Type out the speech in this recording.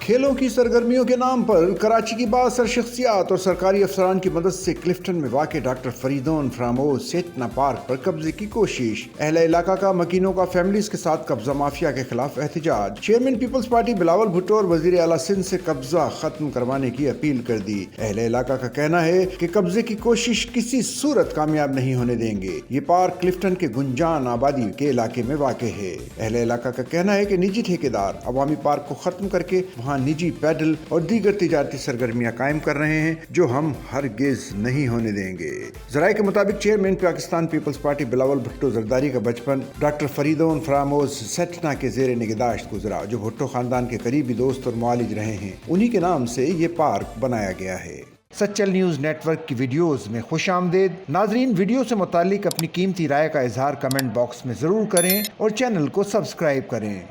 کھیلوں کی سرگرمیوں کے نام پر کراچی کی بااثر شخصیات اور سرکاری افسران کی مدد سے کلفٹن میں واقع ڈاکٹر فریدون فراموز سیٹنا پارک پر قبضے کی کوشش۔ اہل علاقہ کا مکینوں کا فیملیز کے ساتھ قبضہ مافیا کے خلاف احتجاج۔ Chairman peoples party Bilawal Bhutto اور وزیر اعلیٰ سندھ سے قبضہ ختم کروانے کی اپیل کر دی۔ اہل علاقہ کا کہنا ہے کہ قبضے کی کوشش کسی صورت کامیاب نہیں ہونے دیں گے۔ یہ پارک کلفٹن کے گنجان آبادی کے علاقے میں واقع ہے۔ اہل علاقہ کا کہنا ہے کہ نجی ٹھیکیدار عوامی پارک کو ختم کر کے وہاں نجی پیڈل اور دیگر تجارتی سرگرمیاں قائم کر رہے ہیں، جو ہم ہرگز نہیں ہونے دیں گے۔ ذرائع کے مطابق chairman Pakistan peoples party Bilawal Bhutto Zardari کا بچپن ڈاکٹر فریدون فراموز سیٹنا کے زیر نگہداشت گزرا، جو بھٹو خاندان کے قریبی دوست اور معالج رہے ہیں۔ انہی کے نام سے یہ پارک بنایا گیا ہے۔ سچل نیوز نیٹ ورک کی ویڈیوز میں خوش آمدید۔ ناظرین، ویڈیو سے متعلق اپنی قیمتی رائے کا اظہار کمنٹ باکس میں ضرور کریں اور چینل کو سبسکرائب کریں۔